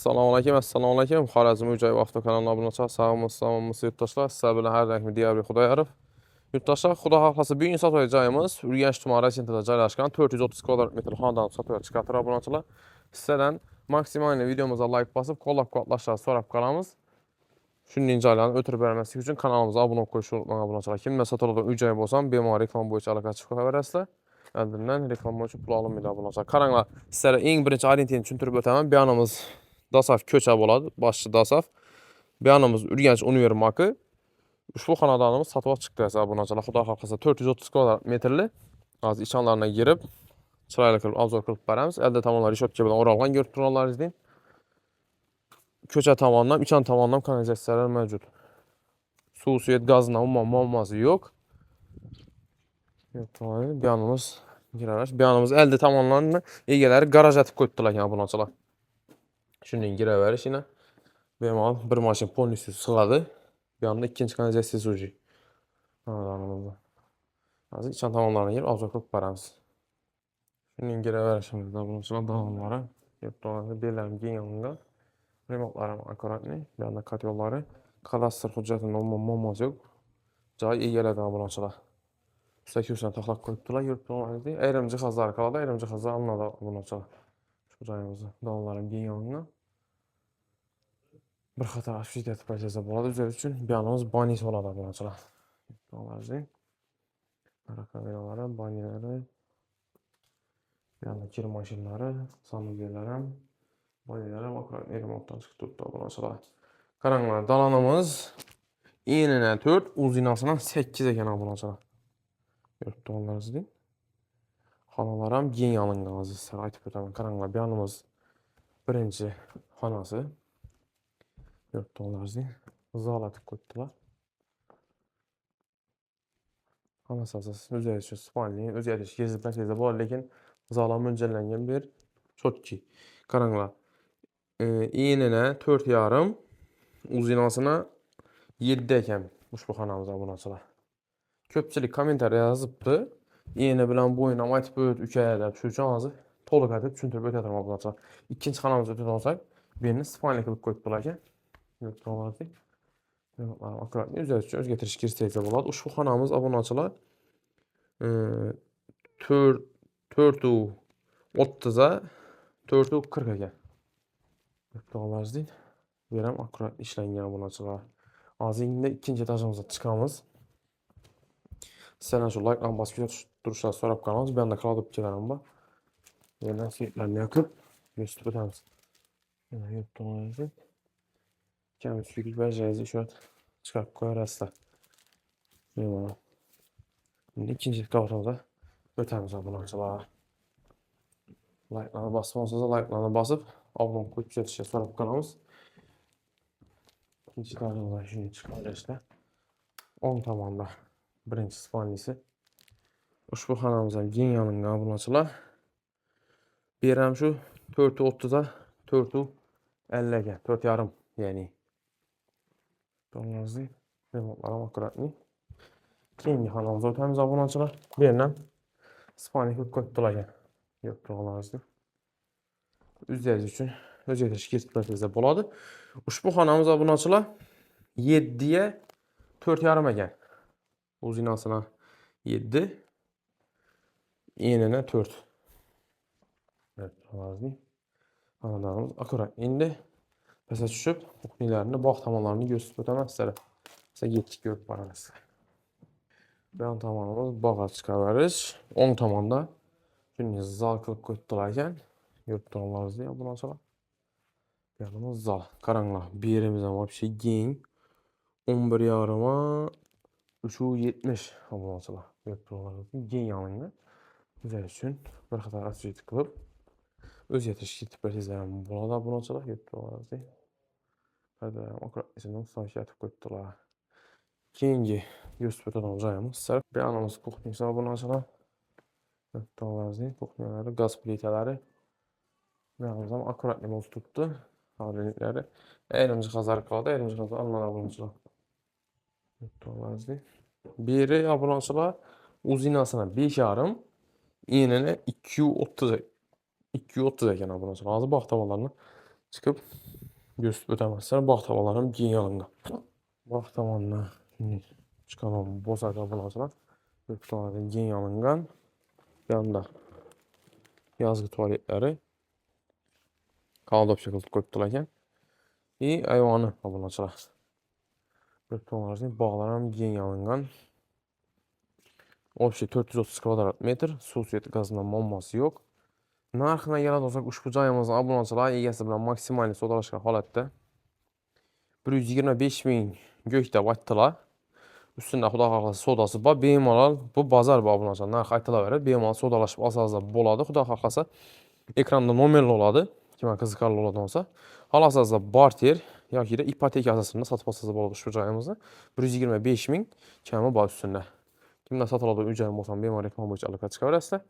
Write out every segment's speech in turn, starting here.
Assalamu alaykum. Xorazm Ucayev avtokanalına abunə olacaq. Sağolun, yurttaşlar. Sizə belə hər rəqmi Diyarbakır Xudayarov. Yurttaşlar, Xuda xalqası bir gün satacağımız Ürgənç Tumarı Sentində yerləşən 430 kvadrat metr xandan satışa çıxartır abunəçilər. Sizdən maksimal videomuza like basıb qollab-quvvatlaşlar soraq qalamız. Şunun aylarını ötürü verməsi üçün kanalımıza abunə qoşulmaq abunəçilər. Kimlə satılır Ucayev olsam, BMA reklam boyunca əlaqə çıxıb xəbərəslər. Əldirindən reklam boyunca pul alım ilə abunəçilər. Karanlar, sizlərə ən birinci orientini düşündürüb ötəməm. Beyanımız Dasaf Köçəb oladı, başçı Dasaf. Beyanımız Ürgənç Univermarkı. Şu xanadanımız satığa çıxdı hesabınacılar. Xuda xalqası 430 kvadrat metrli. Az içanlarına girib, çırayla qılıb, abzor qılıb bərəmiz. Əldə tamamlar rişot kəbədən oralğan görüb dururlar izləyin. Köçə tavandan, içan tavandan kanalizasiyalar mövcud. Su, suyet, qazından olmazı yox. Beyanımız girərək. Beyanımız əldə tavanlarını egələri qaraj ətib qoydular yəni abunacılar. Şimdi girəvəriş yine. Benim al bir maşın polisi sıladı. Bir anda ikinci kanalizasiya sucu. Anadolu'muzda. Hazır içan tamamlarına girip avcılık paramız. Şimdi girəvəriş şimdi bunun için dağılmaları. Yapılanları belirlerim gen yanında. Remontlarım akuratlı. Bir anda kat yolları. Kadastr hüccətində olmaz yok. Cay iyi elədi abunçılar. 800 taxlaq qoydular, yurtdular. Eyrəm cihazları qaldı, eyrəm cihazları alınmadı abunçılar. Şu cayımızda dağılların gen yanında. Bir xəta şiddət prosesi buladı. Üzər üçün beyanımız banisi oladı abunçılar. Yurtdular. Kameraları, banyaları. Bir anda gir maşinləri, sandıqları. Banyaları, akurat remontdan çıxdı abunçılar. Karanlar dalanımız enine 4, uzinasına 8 ekan abunçılar. Yurtdular. Xanalarım gen yanın qazı. Sizə aytıb ötəmən. Karanlar beyanımız birinci xanası. $4 zal atıp koydular. Xanası asası özəri üçün spanliyin, özəri üçün gezib məsələdə var, lakin zala müncəllənən bir çotki. Karanlar. İğnine 4 yarım, uzinasına 7 ekan bu xanamıza abunəçilər. Köpçilik komentar yazıbdı. İğne bilən boyuna aytıb öt, ükəyədə, şuşan azı toluq edib, çüntürüb ötədirəm abunəçilər. İkinci xanamıza ötədə olsaq, birini spanli qılıb qoydular ki. $4. Akuratlı üzəri üçün öz getiriş giristəyəcə buladı. Uşu xanamız abunəçilər 430-a 440 ekan. $4 deyil. Verəm akurat işlənən abunəçilər. Azində ikinci etajımıza çıxamız. Sizlərlə şu like-la basıb duruşlar sorab qalmamız. Bir anda kaladı fikirlərim var. Yerdən seyitlərini yakıb göstərib ötəmiz. $4. Kəmiz sürgül bəcəyizi şöyle çıxarıb qoyar əslə. Şimdi ikinci qavatımıza ötəmiz abunəçilər. Like-la basıb, onsuz da like-la basıb abunə qoyub getişə sorab qalmamız. İkinci qavatımıza şimdi çıxar əslə. 10 tamamda birinci spanlisi. Uşbu xanamıza gen yanında abunəçilər. Birəm şu 430-a 450 ekan. 4 yarım yəni. $4. Remontlarım akuratlı. Keyingi xanamıza ötəmiz abunəçilər. Verilən spanli qoydular ekan. $4. Üzəriz üçün öz yetişik girtibətizdə buladı. Uşbu xanamız abunəçilər 7-yə 4 yarım ekan. Uzinasına 7. Enine 4. $4. Xanadarımız akurat. İndi pəsə düşüb, hukmilərini, bağ tamanlarını göstərib ötəmək istərəm. Sizə getdik görüb baranız. Beyan tamanımız bağa çıxarırız. 10 tamanda gününüz zal qılıb qoydularkən $4 deyə buna sonra. Beyanımız zal. Karanlar. Bir yerimizdən var bir şey gen. 11 yarıma 370 abunəçilər. $4 gen yanında. Üzər üçün bir xətar açıcı qılıb öz yetişik tiplərizlərim burada abunəçilər $4 deyil. Hədərəm akuratisindən sanki ətib qoydular. Keyingi göstərib olacağımız sərf beyanımız kuxniyası abunəçilər $4 deyil. Kuxniyaları, qaz plitələri beyanımızdan akuratli boz tutdu. Hadilikləri. Əyrim cihazları qaldı. Əyrim cihazları alınan abunəçilər $4 deyil. Biri abunəçilər uzinasına 5 yarım, iğnene 230 ekan abunəçilər. Azı bağ tavalarına çıxıb göstərib ötəməzsənlər. Bağ tavalarım gen alınqan. Bağ tavanına çıxanan boz qabılar. Göstərib gen alınqan. Yanında yazgı tualetləri. Kaldop şəkildə qoyubdular. Ayvanı qabılar. Göstərib bağlarım gen alınqan. Obşi 430 kvadrat metr. Su suyeti qazından olması yox. Narxına gələn olsaq, ushbu joyimizin abunəçiləri egasi bilan maksimal sodalashgan holatda 125.000 gökdəb aytdılar. Üstündə xudo xahlasa sodası var. Bemalol bu bazar bu abunəçilər narx aytılaverir. Bemalol sodalaşıb alsanız da boladı. Xudo xahlasa ekranda nomerli oladı. Kimə qiziqarlı oladan olsa. Hal-hazırda barter yoki də ipotek əsasında satıb alsanız boladı ushbu joyimizni. 125.000 kəmi var üstündə. Kimdə satıladı ücərim olsan bemalol reklam boyunca əlaqə çıxa bilərsiniz.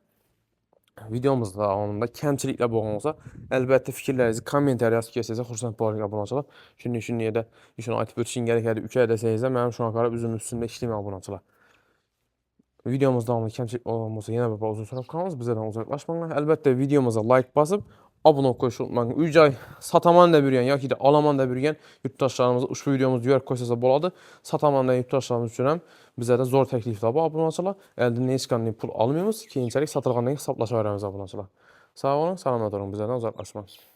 Videomuzda davamında kəmçiliklə boğan olsa, əlbəttə fikirlərinizi kommentariya yazıb keçsəsə, xursand bularıq abunəçilər. Şunniyə də işin aytıb ötüşün gələkədi, 2 ədəsəyizə mənim şu an qarab üzüm üstündə işləyəm abunəçilər. Videomuz davamında kəmçilik olmasa yenə bir uzun sürəm qalmaz, bizədən uzaqlaşmayın. Əlbəttə videomuza like basıb, abunə qoyuşu unutmayın. 3 ay sataman da bürüyən, yoki də alaman da bürüyən yurttaşlarımıza ushbu videomuzu görüb qoysasa boladı. Sataman da yurttaşlarımız üçünəm. Bizə də zor təkliflər bu abunəçilər. Əldə nə iskanlı pul almıyoruz. Keyinçəlik satılğandan hesablaşa verəmiz abunəçilər. Sağ olun, salamat olun. Bizədən uzaqlaşmayın.